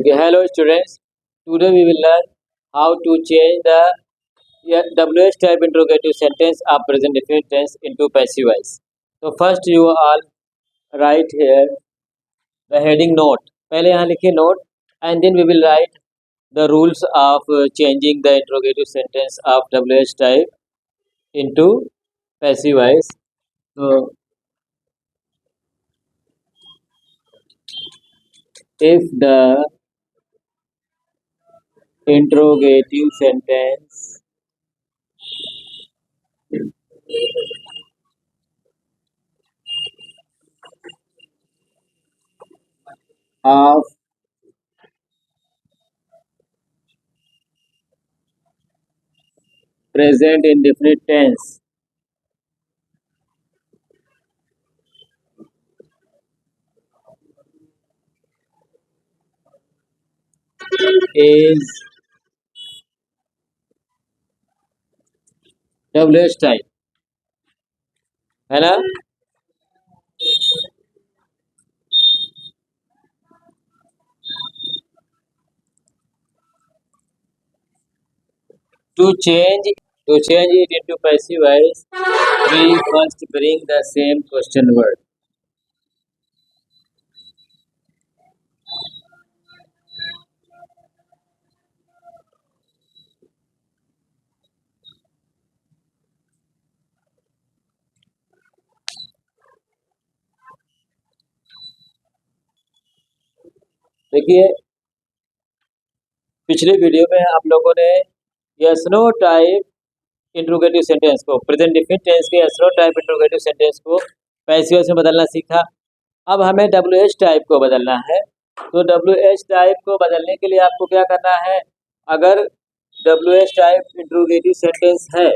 Okay, hello students. Today we will learn how to change the WH type interrogative sentence of present definite tense into passive voice. So first you all write here the heading note. पहले यहाँ लिखिए note and then we will write the rules of changing the interrogative sentence of WH type into passive voice. So if the interrogative sentence of present indefinite tense is WH type, है ना? To change it into passive voice, we first bring the same question word. देखिए पिछले video में आप लोगों ने yes no type interrogative sentence को present definite tense के yes no type interrogative sentence को पैसिव वॉइस में बदलना सीखा। अब हमें WH टाइप को बदलना है। तो WH टाइप को बदलने के लिए आपको क्या करना है? अगर WH टाइप इंट्रोगेटिव सेंटेंस है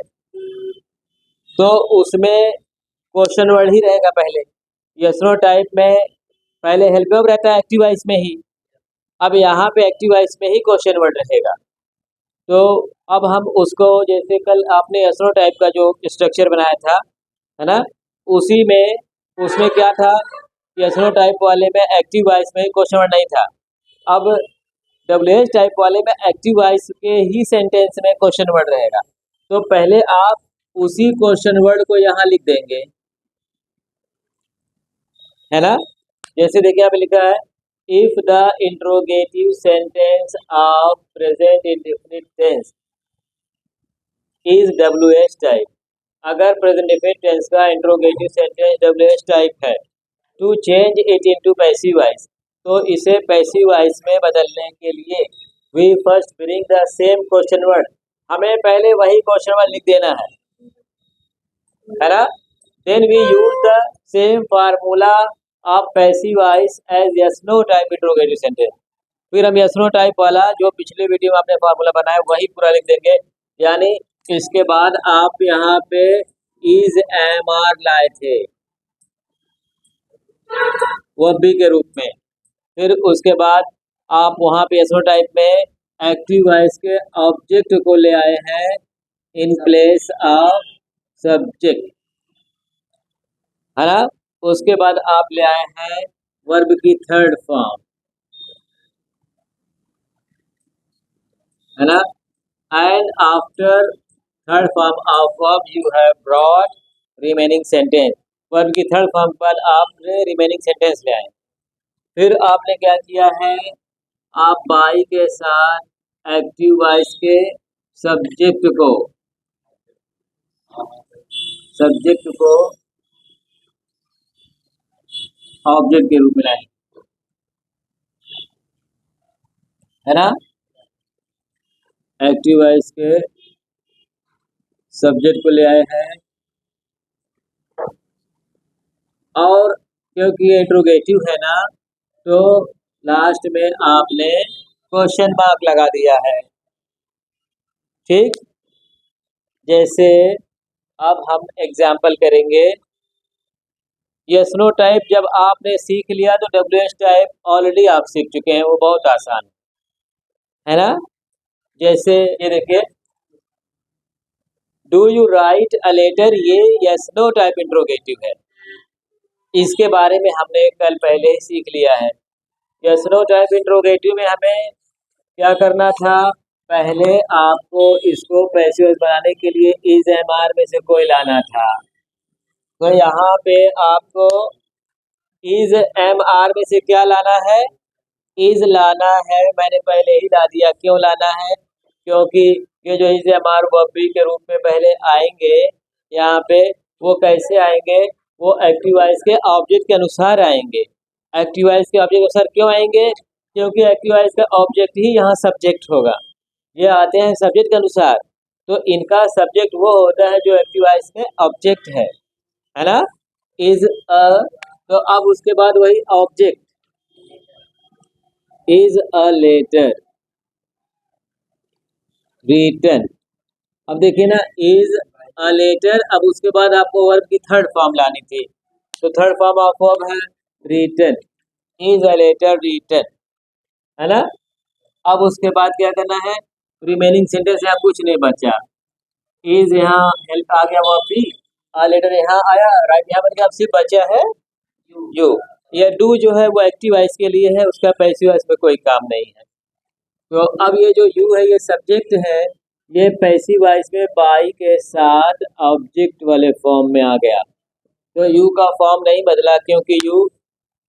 तो उसमें क्वेश्चन वर्ड ही रहेगा। पहले यस नो टाइप में पहले हेल्प वर्ब रहता है एक्टिव वॉइस में ही, अब यहाँ पे एक्टिव वॉइस में ही क्वेश्चन वर्ड रहेगा। तो अब हम उसको जैसे कल आपने यस नो टाइप का जो स्ट्रक्चर बनाया था, है ना, उसी में उसमें क्या था, यस नो टाइप वाले में एक्टिव वॉइस में क्वेश्चन वर्ड नहीं था। अब WH टाइप वाले में एक्टिव वॉइस के ही सेंटेंस में क्वेश्चन वर्ड रहेगा। तो पहले आप उसी क्वेश्चन वर्ड को यहाँ लिख देंगे, है ना। जैसे देखिए यहाँ पे लिखा है if the interrogative sentence of present indefinite tense is WH type, अगर प्रेजेंट इंडेफिनिट टेंस का इंट्रोगेटिव सेंटेंस WH टाइप है, to change it into passive voice, तो इसे पैसिव वॉइस में बदलने के लिए we first bring the same question word, हमें पहले वही क्वेश्चन वर्ड लिख देना है ना। Then we use the same formula of passive voice as yes no type interrogative sentence. फिर हम यस नो टाइप वाला जो पिछले वीडियो में आपने फार्मूला बनाया वही पूरा लिख देंगे। यानी इसके बाद आप यहाँ पे इज एम आर लाए थे वर्ब बी के रूप में, फिर उसके बाद आप वहाँ पे यस नो टाइप में एक्टिव वॉइस के ऑब्जेक्ट को ले आए हैं इन प्लेस ऑफ सब्जेक्ट, है ना। उसके बाद आप ले आए हैं वर्ब की थर्ड फॉर्म, है ना। And after third form of verb you have brought remaining sentence, verb की थर्ड फॉर्म पर आपने रिमेनिंग सेंटेंस ले आए। फिर आपने क्या किया है, आप बाई के साथ एक्टिव वॉइस के सब्जेक्ट को ऑब्जेक्ट के रूप में लाए, है ना। एक्टिव वॉइस के सब्जेक्ट को ले आए हैं और क्योंकि ये इंट्रोगेटिव है ना, तो लास्ट में आपने क्वेश्चन मार्क लगा दिया है। ठीक, जैसे अब हम एग्जाम्पल करेंगे। यस नो टाइप जब आपने सीख लिया तो WH टाइप ऑलरेडी आप सीख चुके हैं, वो बहुत आसान है ना। जैसे ये देखिए do you write a letter, ये यस नो टाइप इंट्रोगेटिव है, इसके बारे में हमने कल पहले ही सीख लिया है। यस नो टाइप इंट्रोगेटिव में हमें क्या करना था, पहले आपको इसको पैसिव वॉइस बनाने के लिए इज एम आर में से कोई लाना था। तो यहाँ पे आपको इज एम आर में से क्या लाना है, इज लाना है। मैंने पहले ही ला दिया। क्यों लाना है, क्योंकि ये जो is am are verb be के रूप में पहले आएंगे यहाँ पे, वो कैसे आएंगे, वो एक्टिव वॉइस के ऑब्जेक्ट के अनुसार आएंगे। एक्टिव वॉइस के ऑब्जेक्ट के अनुसार क्यों आएंगे, क्योंकि एक्टिव वॉइस का ऑब्जेक्ट ही यहाँ सब्जेक्ट होगा। ये आते हैं सब्जेक्ट के अनुसार, तो इनका सब्जेक्ट वो होता है जो एक्टिव वॉइस में ऑब्जेक्ट है ना। इज अ, तो अब उसके बाद वही object, is a letter written. अब देखिए ना, इज अ लेटर, अब उसके बाद आपको वर्ब की थर्ड फॉर्म लानी थी, तो थर्ड फॉर्म ऑफ वर्ब है written, is a letter written, है ना। अब उसके बाद क्या करना है, रिमेनिंग सेंटेंस यहाँ कुछ नहीं बचा। इज यहाँ हेल्प आ गया, वर्ब भी अ लेटर यहाँ आया, राइट यहाँ बन गया। अब सिर्फ बचा है यू। ये डू जो है वो एक्टिव वॉइस के लिए है, उसका पैसिव वॉइस में कोई काम नहीं है। तो अब ये जो यू है ये सब्जेक्ट है, ये पैसिव वॉइस में बाई के साथ ऑब्जेक्ट वाले फॉर्म में आ गया। तो यू का फॉर्म नहीं बदला, क्योंकि यू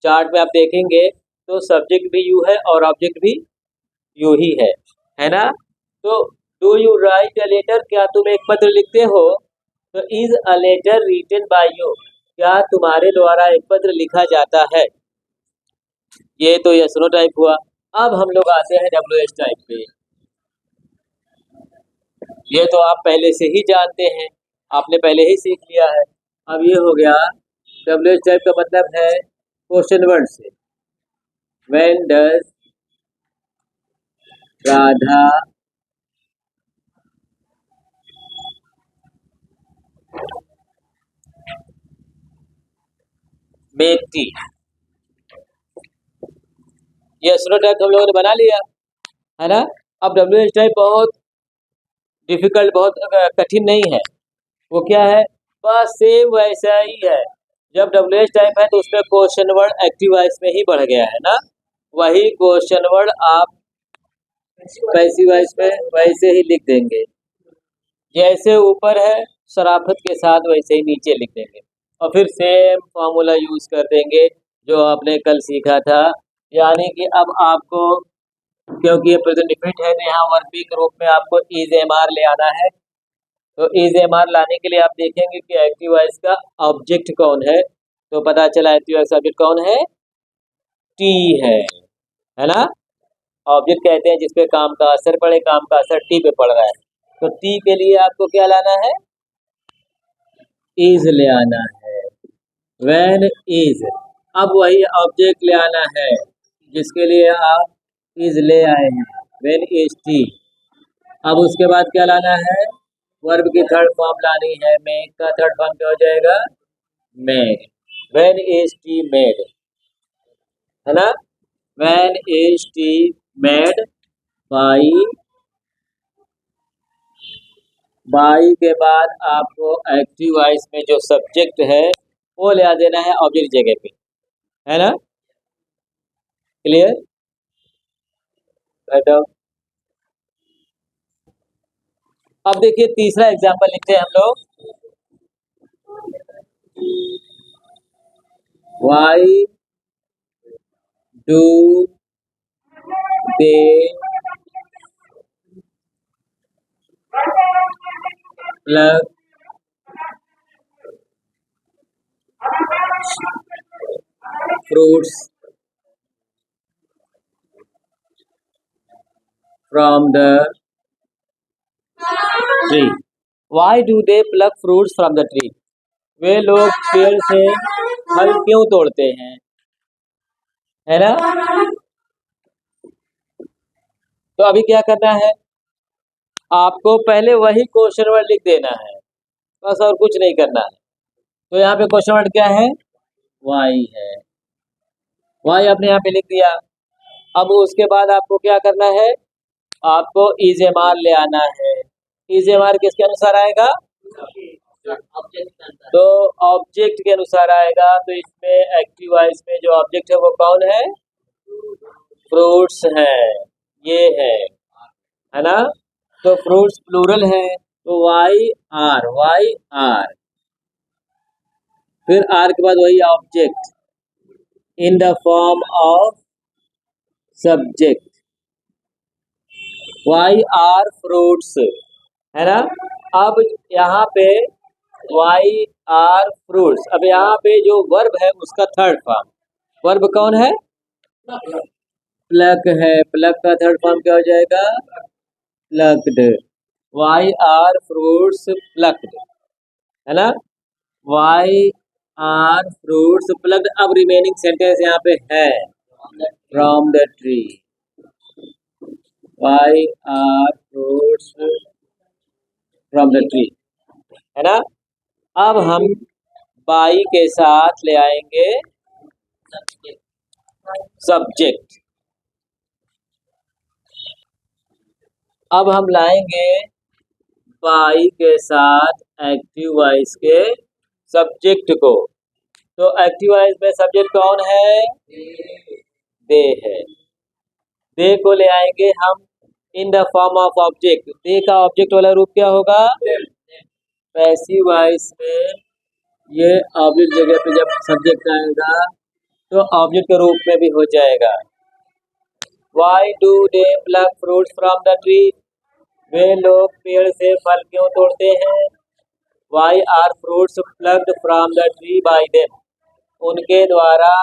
चार्ट में आप देखेंगे तो सब्जेक्ट भी यू है और ऑब्जेक्ट भी यू ही है ना। तो do you write a letter, क्या तुम एक पत्र लिखते हो, तो is a letter written by you, क्या तुम्हारे द्वारा एक पत्र लिखा जाता है। ये तो यस नो टाइप हुआ। अब हम लोग आते हैं डब्ल्यू एच टाइप पे। ये तो आप पहले से ही जानते हैं, आपने पहले ही सीख लिया है। अब ये हो गया डब्ल्यू एच टाइप का मतलब है क्वेश्चन वर्ड से। When does Radha make tea, ये यस नो टाइप हम लोगों ने बना लिया, है ना। अब डब्ल्यू एच टाइप बहुत डिफिकल्ट, बहुत कठिन नहीं है। वो क्या है, बस सेम वैसा ही है। जब डब्ल्यू एच टाइप है तो उसमें क्वेश्चन वर्ड एक्टिव वॉइस में ही बढ़ गया है ना, वही क्वेश्चन वर्ड आप पैसिव वॉइस में वैसे ही लिख देंगे। जैसे ऊपर है शराफत के साथ, वैसे ही नीचे लिख देंगे और फिर सेम फॉर्मूला यूज कर देंगे जो आपने कल सीखा था। यानी कि अब आपको, क्योंकि ये प्रेजेंट डिफिनिट है, तो यहाँ वर्ब बी के रूप में आपको इज एम आर ले आना है। तो इज एम आर लाने के लिए आप देखेंगे कि एक्टिव वॉइस का ऑब्जेक्ट कौन है, तो पता चला एक्टिव वॉइस ऑब्जेक्ट कौन है, टी है ना। ऑब्जेक्ट कहते हैं जिसपे काम का असर पड़े, काम का असर टी पे पड़ रहा है, तो टी के लिए आपको क्या लाना है, इज ले आना है। व्हेन इज, अब वही ऑब्जेक्ट ले आना है जिसके लिए आप इज ले आए हैं, व्हेन इज टी। अब उसके बाद क्या लाना है, वर्ब की थर्ड फॉर्म लानी है। मेक का थर्ड फॉर्म क्या हो जाएगा, made. When is T made, है ना। When is T made by, by के बाद आपको एक्टिव वॉइस में जो सब्जेक्ट है वो ले आ देना है ऑब्जेक्ट जगह पे, है ना। क्लियर, बैठो। अब देखिए तीसरा एग्जांपल लिखते हैं हम लोग। Y do they plug fruits from the tree? Why do they pluck fruits from the tree? वे लोग पेड़ से फल क्यों तोड़ते हैं, है ना। तो अभी क्या करना है, आपको पहले वही क्वेश्चन वर्ड लिख देना है, बस और कुछ नहीं करना है। तो यहाँ पे क्वेश्चन वर्ड क्या है, वाई है। वाई आपने यहाँ पे लिख दिया। अब उसके बाद आपको क्या करना है, आपको इज एम आर ले आना है। इज एम आर किसके अनुसार आएगा, तो ऑब्जेक्ट के अनुसार आएगा। तो इसमें एक्टिव वॉइस में जो ऑब्जेक्ट है वो कौन है, फ्रूट्स है, ये है ना। तो फ्रूट्स प्लूरल है, तो वाई आर, फिर आर के बाद वही object in the form of subject, why are fruits, है ना। अब यहाँ पे वाई आर फ्रूट्स, अब यहाँ पे जो वर्ब है उसका थर्ड फॉर्म, वर्ब कौन है, प्लग है, प्लग का थर्ड फॉर्म क्या हो जाएगा, plucked, why are fruits plucked, है ना, वाई आर फ्रूट्स प्लग्ड। अब रिमेनिंग सेंटेंस यहाँ पे है, from the tree, why are fruits from the tree, है ना। अब हम बाई के साथ ले आएंगे सब्जेक्ट, अब हम लाएंगे बाई के साथ एक्टिव वॉइस के सब्जेक्ट को, तो एक्टिव वॉइस में सब्जेक्ट कौन है, दे है, दे को ले आएंगे हम in the form of object, दे का ऑब्जेक्ट वाला रूप क्या होगा, पैसिव वॉइस में ये ऑब्जेक्ट जगह पे जब सब्जेक्ट आएगा तो ऑब्जेक्ट के रूप में भी हो जाएगा। Why do they pluck fruits from the tree, वे लोग पेड़ से फल क्यों तोड़ते हैं, why are fruits plucked from the tree by them, उनके द्वारा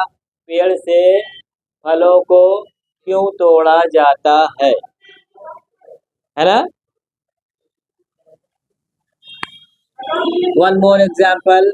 पेड़ से फलों को क्यों तोड़ा जाता है ना। One more example,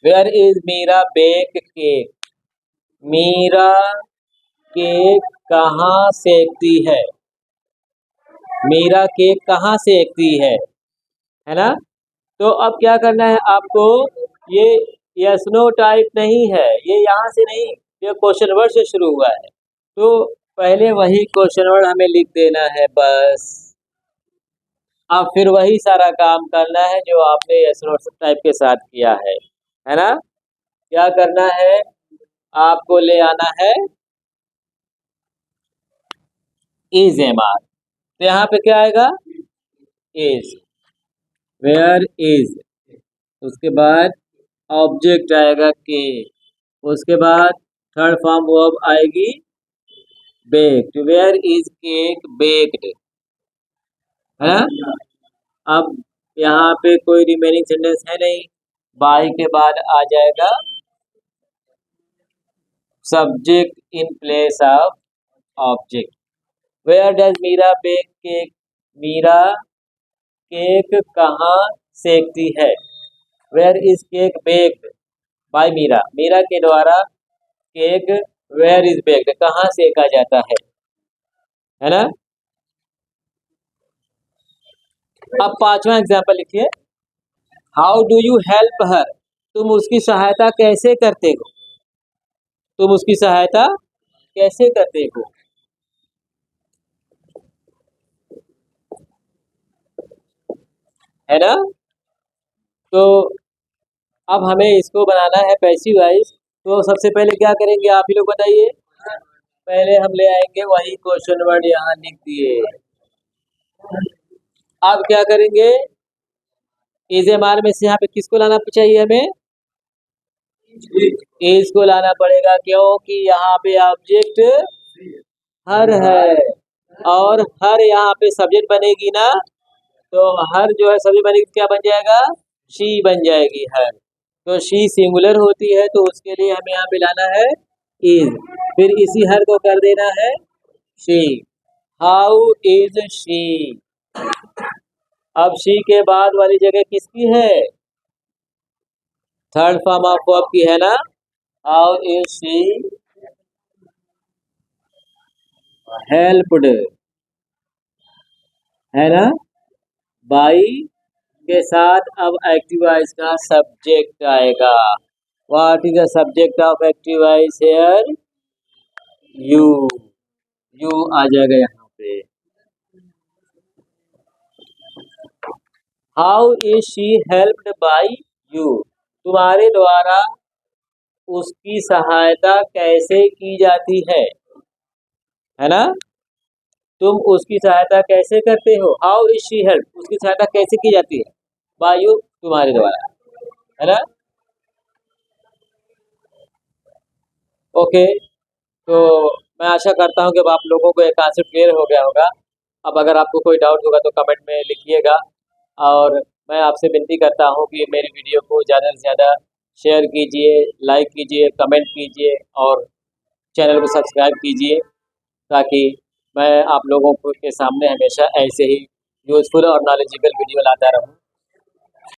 where is Meera bake cake, Meera cake कहाँ सेकती है, मीरा केक कहाँ सेकती है ना। तो अब क्या करना है आपको, ये यस नो टाइप नहीं है, ये यहाँ से नहीं, ये क्वेश्चन वर्ड से शुरू हुआ है, तो पहले वही क्वेश्चन वर्ड हमें लिख देना है बस। अब फिर वही सारा काम करना है जो आपने यस नो टाइप के साथ किया है ना। क्या करना है, आपको ले आना है इज एम आर, तो यहाँ पे क्या आएगा, इज, वेयर इज, उसके बाद ऑब्जेक्ट आएगा के, उसके बाद थर्ड फॉर्म वर्ब आएगी baked, where is cake baked, है ना। अब यहाँ पे कोई रिमेनिंग सेंटेंस है नहीं, बाई के बाद आ जाएगा subject in place of object, where does Meera bake cake, Meera cake कहाँ सेकती है, where is cake baked by Meera, Meera के द्वारा केक वेयर इज बेक्ड कहाँ सेका जाता है ना। अब पांचवा एग्जाम्पल लिखिए, how do you help her, तुम उसकी सहायता कैसे करते हो, तुम उसकी सहायता कैसे करते हो, है ना। तो अब हमें इसको बनाना है पैसिव वॉइस, तो सबसे पहले क्या करेंगे आप ही लोग बताइए, पहले हम ले आएंगे वही क्वेश्चन वर्ड यहाँ लिख दिए, अब क्या करेंगे, इज एम आर में से यहाँ पे किसको लाना चाहिए, हमें इज को लाना पड़ेगा, क्योंकि यहाँ पे ऑब्जेक्ट हर है, और हर यहाँ पे सब्जेक्ट बनेगी ना, तो हर जो है सब्जेक्ट बनेगी क्या बन जाएगा, शी बन जाएगी हर, तो शी सिंगुलर होती है, तो उसके लिए हमें यहाँ पे लाना है इज, फिर इसी हर को कर देना है शी, हाउ इज शी, अब शी के बाद वाली जगह किसकी है, थर्ड फॉर्म ऑफ वर्ब की है ना, हाउ इज शी हेल्प्ड, है ना बाई के साथ अब एक्टिव वॉइस का सब्जेक्ट आएगा। What is the subject of active voice here? You. You आ जाएगा यहाँ पे। How is she helped by you? तुम्हारे द्वारा उसकी सहायता कैसे की जाती है ना? तुम उसकी सहायता कैसे करते हो? How is she help? उसकी सहायता कैसे की जाती है? बाय यू, तुम्हारे द्वारा, है ना? ओके, तो मैं आशा करता हूँ कि अब आप लोगों को ये कॉन्सेप्ट क्लियर हो गया होगा। अब अगर आपको कोई डाउट होगा तो कमेंट में लिखिएगा, और मैं आपसे विनती करता हूँ कि मेरी वीडियो को ज़्यादा से ज़्यादा शेयर कीजिए, लाइक कीजिए, कमेंट कीजिए और चैनल को सब्सक्राइब कीजिए, ताकि मैं आप लोगों के सामने हमेशा ऐसे ही यूज़फुल और नॉलेजेबल वीडियो लाता रहूँ।